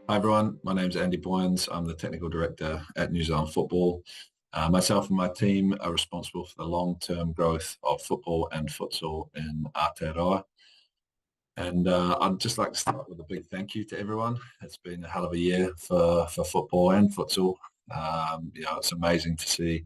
Hi everyone, my name is Andy Boyens. I'm the Technical Director at New Zealand Football. Myself and my team are responsible for the long-term growth of football and futsal in Aotearoa. And I'd just like to start with a big thank you to everyone. It's been a hell of a year for football and futsal. It's amazing to see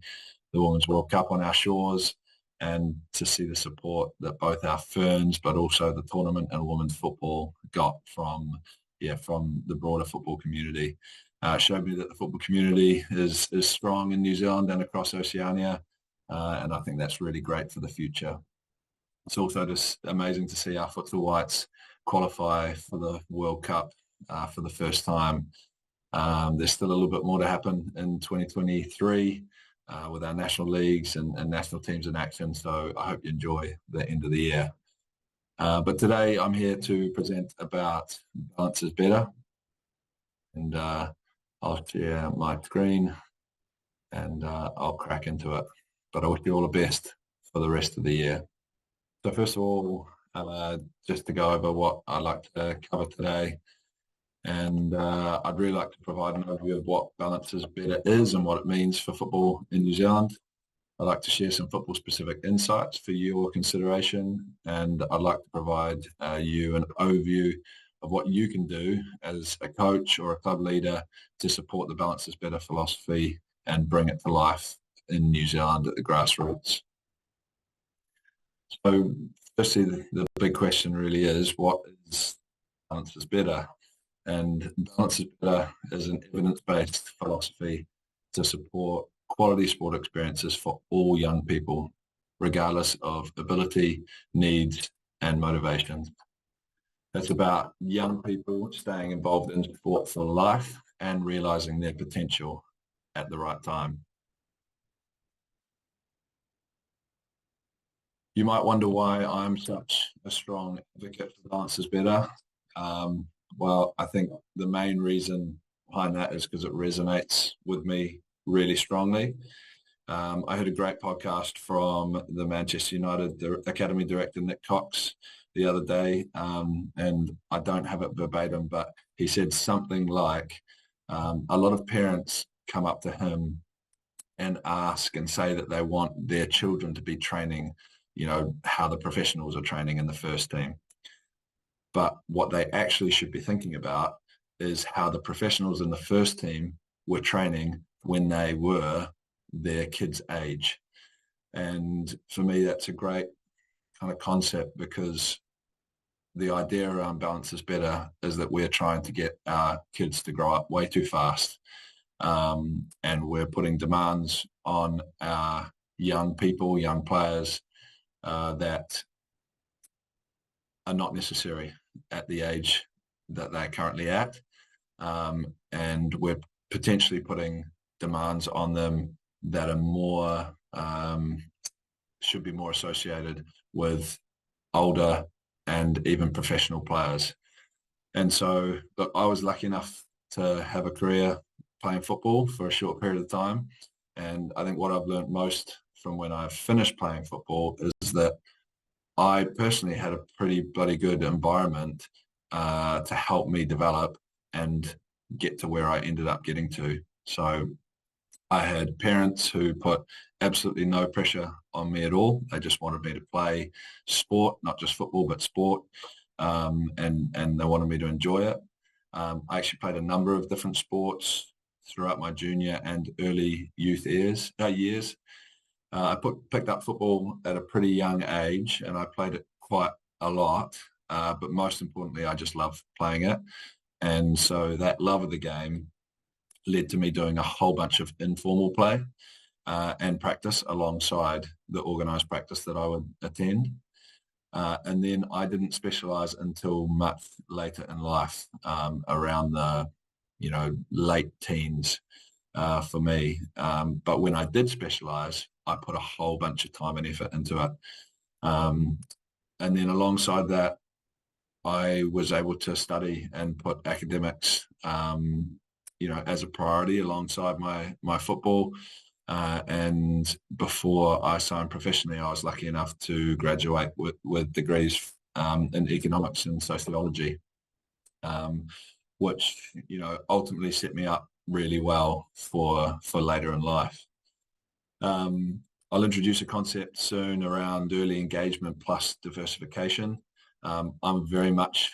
the Women's World Cup on our shores and to see the support that both our Ferns but also the tournament and women's football got from the broader football community. It showed me that the football community is strong in New Zealand and across Oceania, and I think that's really great for the future. It's also just amazing to see our futsal whites qualify for the World Cup for the first time. There's still a little bit more to happen in 2023 with our national leagues and national teams in action, so I hope you enjoy the end of the year. But today I'm here to present about Balance is Better, and I'll share my screen and I'll crack into it. But I wish you all the best for the rest of the year. So first of all, just to go over what I'd like to cover today, and I'd really like to provide an overview of what Balance is Better is and what it means for football in New Zealand. I'd like to share some football-specific insights for your consideration, and I'd like to provide you an overview of what you can do as a coach or a club leader to support the Balance is Better philosophy and bring it to life in New Zealand at the grassroots. So firstly, the big question really is, what is Balance is Better? And Balance is Better is an evidence-based philosophy to support quality sport experiences for all young people, regardless of ability, needs, and motivations. It's about young people staying involved in sport for life and realizing their potential at the right time. You might wonder why I'm such a strong advocate for Balance is Better. Well, I think the main reason behind that is because it resonates with me really strongly. I heard a great podcast from the Manchester United Academy director, Nick Cox, the other day, and I don't have it verbatim, but he said something like, a lot of parents come up to him and ask and say that they want their children to be training, how the professionals are training in the first team. But what they actually should be thinking about is how the professionals in the first team were training when they were their kids' age. And for me, that's a great kind of concept, because the idea around Balance is Better is that we're trying to get our kids to grow up way too fast. And we're putting demands on our young people, young players, that are not necessary at the age that they're currently at. And we're potentially putting demands on them that are more, should be more associated with older and even professional players. And so, look, I was lucky enough to have a career playing football for a short period of time. And I think what I've learned most from when I finished playing football is that I personally had a pretty bloody good environment to help me develop and get to where I ended up getting to. So I had parents who put absolutely no pressure on me at all. They just wanted me to play sport, not just football, but sport, and they wanted me to enjoy it. I actually played a number of different sports throughout my junior and early youth years. I picked up football at a pretty young age, and I played it quite a lot. But most importantly, I just loved playing it. And so that love of the game led to me doing a whole bunch of informal play and practice alongside the organised practice that I would attend. And then I didn't specialise until much later in life, around the, late teens for me. But when I did specialise, I put a whole bunch of time and effort into it. And then alongside that, I was able to study and put academics, as a priority alongside my football. And before I signed professionally, I was lucky enough to graduate with degrees in economics and sociology. which, ultimately set me up really well for later in life. I'll introduce a concept soon around early engagement plus diversification. I'm very much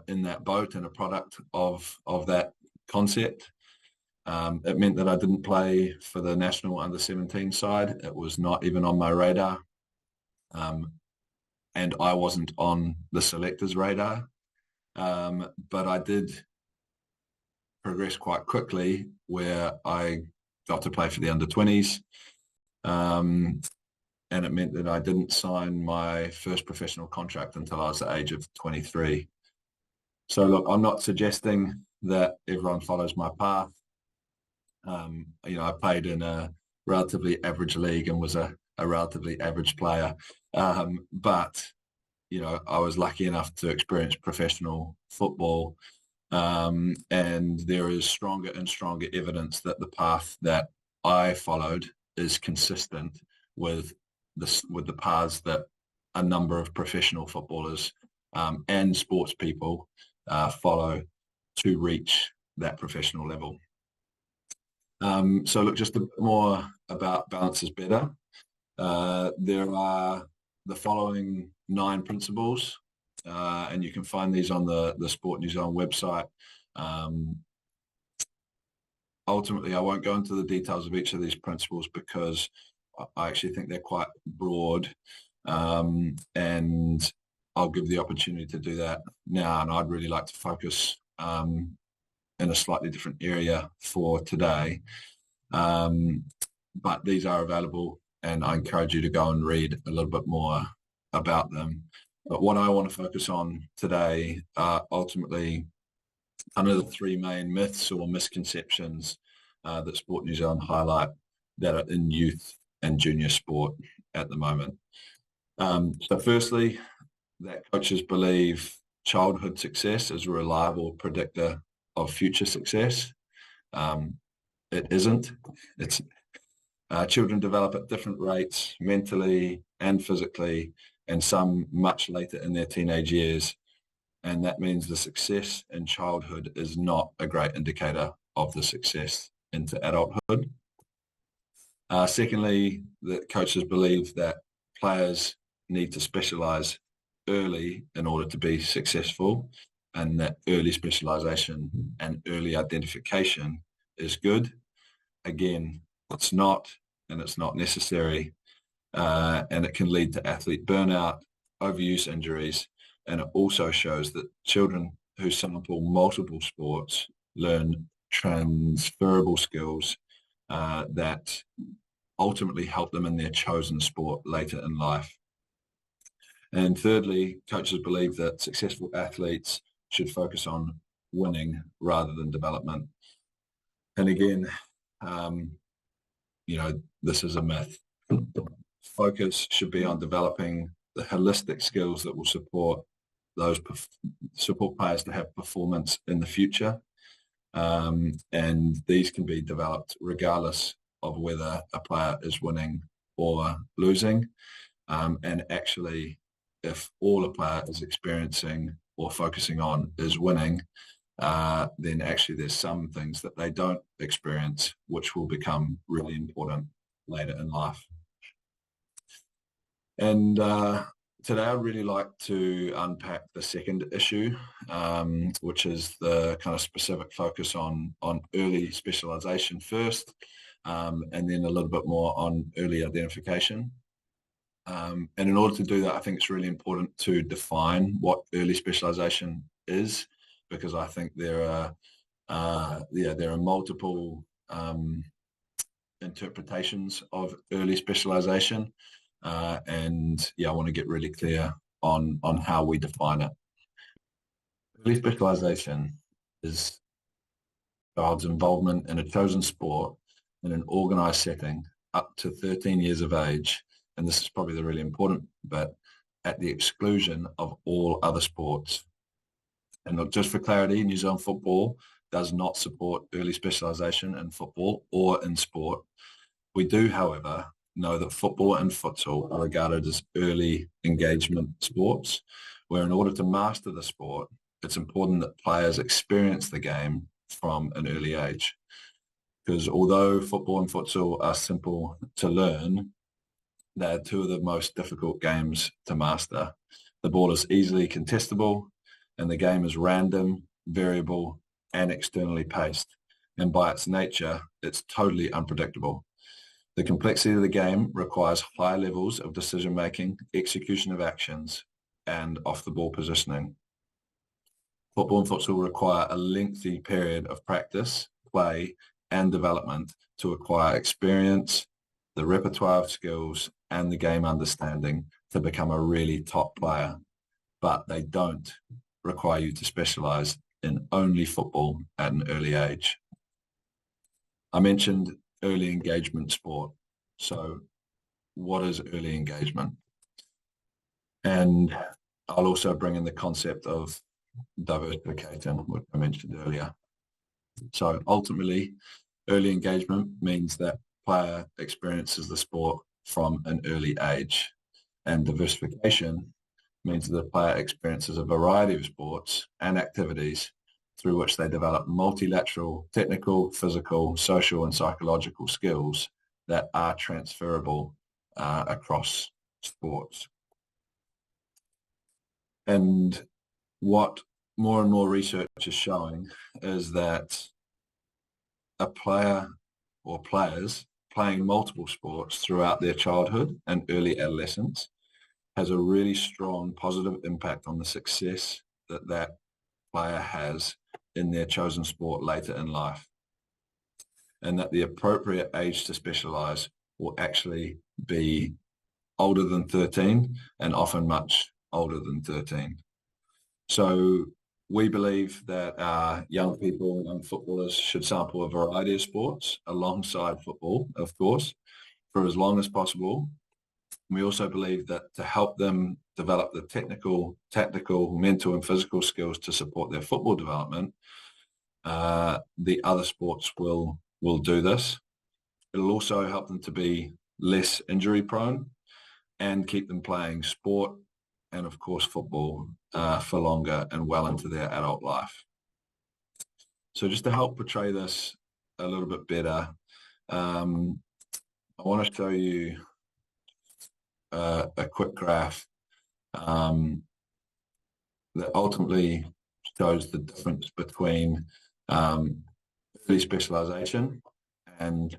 in that boat and a product of that concept. It meant that I didn't play for the national under-17 side. It was not even on my radar. And I wasn't on the selectors' radar. But I did progress quite quickly where I got to play for the under-20s. And it meant that I didn't sign my first professional contract until I was the age of 23. So look, I'm not suggesting that everyone follows my path. I played in a relatively average league and was a relatively average player. But, I was lucky enough to experience professional football. And there is stronger and stronger evidence that the path that I followed is consistent with the paths that a number of professional footballers and sports people follow to reach that professional level. So look, just a bit more about Balance is Better. There are the following 9 principles, and you can find these on the Sport New Zealand website. Ultimately, I won't go into the details of each of these principles because I actually think they're quite broad, and I'll give the opportunity to do that now. And I'd really like to focus in a slightly different area for today. But these are available, and I encourage you to go and read a little bit more about them. But what I want to focus on today are ultimately kind of the 3 main myths or misconceptions that Sport New Zealand highlight that are in youth and junior sport at the moment. So firstly, that coaches believe childhood success is a reliable predictor of future success. It isn't. It's children develop at different rates mentally and physically, and some much later in their teenage years. And that means the success in childhood is not a great indicator of the success into adulthood. Secondly, the coaches believe that players need to specialize early in order to be successful, and that early specialization and early identification is good. Again, it's not, and it's not necessary, and it can lead to athlete burnout, overuse injuries, and it also shows that children who sample multiple sports learn transferable skills that ultimately help them in their chosen sport later in life. And thirdly, coaches believe that successful athletes should focus on winning rather than development. And again, this is a myth. Focus should be on developing the holistic skills that will support players to have performance in the future. And these can be developed regardless of whether a player is winning or losing. And actually, if all a player is experiencing or focusing on is winning, then actually there's some things that they don't experience which will become really important later in life. And today I'd really like to unpack the second issue, which is the kind of specific focus on early specialization first, and then a little bit more on early identification. And in order to do that, I think it's really important to define what early specialization is, because I think there are multiple interpretations of early specialization, and I want to get really clear on how we define it. Early specialization is a child's involvement in a chosen sport in an organized setting up to 13 years of age, and this is probably the really important bit, at the exclusion of all other sports. And look, just for clarity, New Zealand football does not support early specialization in football or in sport. We do, however, know that football and futsal are regarded as early engagement sports, where in order to master the sport, it's important that players experience the game from an early age. Because although football and futsal are simple to learn, they're two of the most difficult games to master. The ball is easily contestable, and the game is random, variable, and externally paced. And by its nature, it's totally unpredictable. The complexity of the game requires high levels of decision-making, execution of actions, and off-the-ball positioning. Football and futsal require a lengthy period of practice, play, and development to acquire experience, the repertoire of skills, and the game understanding to become a really top player. But they don't require you to specialize in only football at an early age. I mentioned early engagement sport. So what is early engagement? And I'll also bring in the concept of diversification, which I mentioned earlier. So ultimately, early engagement means that player experiences the sport from an early age, and diversification means that the player experiences a variety of sports and activities through which they develop multilateral technical, physical, social, and psychological skills that are transferable across sports. And what more and more research is showing is that a player or players playing multiple sports throughout their childhood and early adolescence has a really strong positive impact on the success that that player has in their chosen sport later in life. And that the appropriate age to specialize will actually be older than 13 and often much older than 13. So we believe that young people, young footballers should sample a variety of sports alongside football, of course, for as long as possible. We also believe that to help them develop the technical, tactical, mental, and physical skills to support their football development, the other sports will do this. It'll also help them to be less injury prone and keep them playing sport and, of course, football for longer and well into their adult life. So just to help portray this a little bit better, I want to show you a quick graph that ultimately shows the difference between early specialization and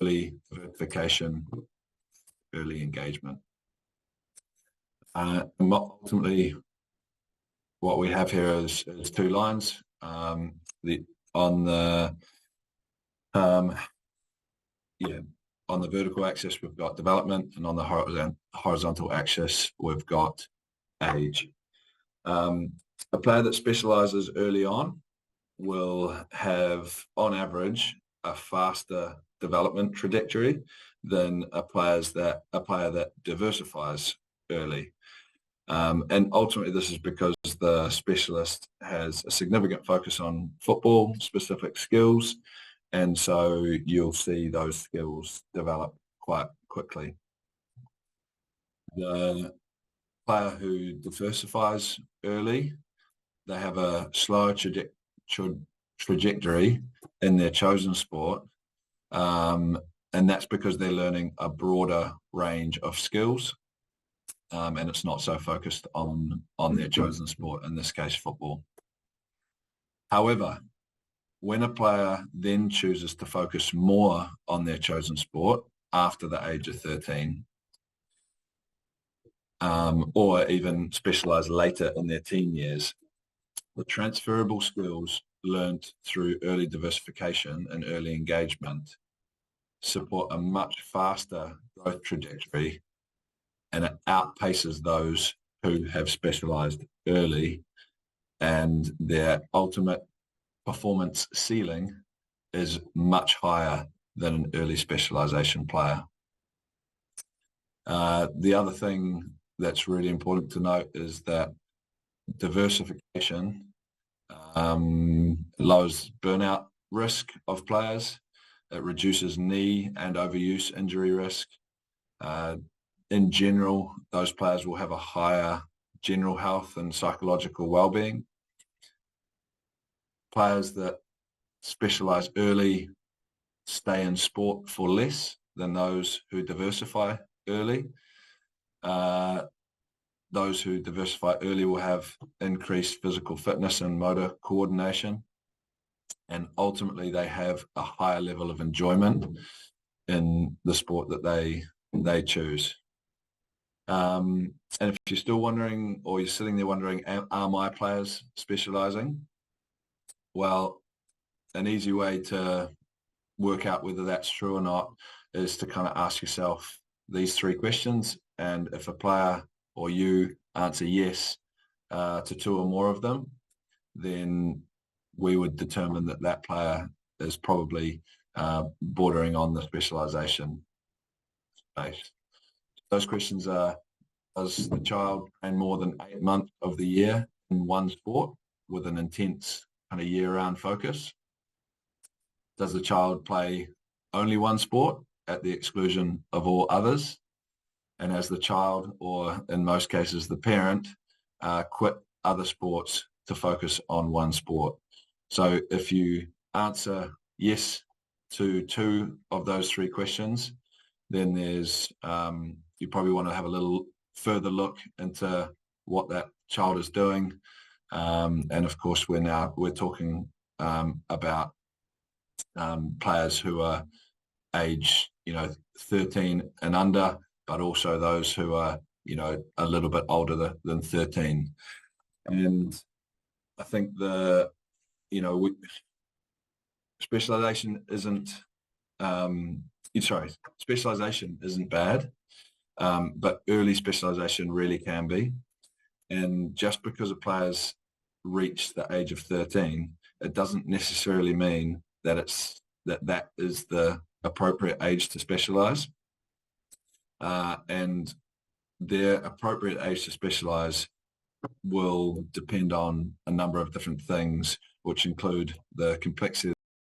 early diversification, early engagement. And ultimately, what we have here is two lines. On the vertical axis, we've got development, and on the horizontal axis, we've got age. A player that specializes early on will have, on average, a faster development trajectory than a player that diversifies early. And ultimately, this is because the specialist has a significant focus on football specific skills, and so you'll see those skills develop quite quickly. The player who diversifies early, they have a slower trajectory in their chosen sport, and that's because they're learning a broader range of skills, and it's not so focused on their chosen sport, in this case football. However, when a player then chooses to focus more on their chosen sport after the age of 13, or even specialize later in their teen years, the transferable skills learned through early diversification and early engagement support a much faster growth trajectory, and it outpaces those who have specialized early, and their ultimate performance ceiling is much higher than an early specialization player. The other thing that's really important to note is that diversification lowers burnout risk of players. It reduces knee and overuse injury risk. In general, those players will have a higher general health and psychological well-being. players that specialize early stay in sport for less than those who diversify early. Those who diversify early will have increased physical fitness and motor coordination, and ultimately they have a higher level of enjoyment in the sport that they choose. And if you're still wondering, or you're sitting there wondering, are my players specializing? Well, an easy way to work out whether that's true or not is to kind of ask yourself these 3 questions. And if a player or you answer yes to 2 or more of them, then we would determine that that player is probably bordering on the specialization space. Those questions are: does the child train more than 8 months of the year in one sport with an intense kind of year-round focus? Does the child play only one sport at the exclusion of all others? And has the child, or in most cases the parent, quit other sports to focus on one sport? So if you answer yes to 2 of those 3 questions, then there's you probably want to have a little further look into what that child is doing. And of course, we're talking about players who are age 13 and under, but also those who are a little bit older than 13. And I think specialization isn't bad, but early specialization really can be. And just because a player's reached the age of 13, it doesn't necessarily mean that that is the appropriate age to specialize. And their appropriate age to specialize will depend on a number of different things, which include the complexity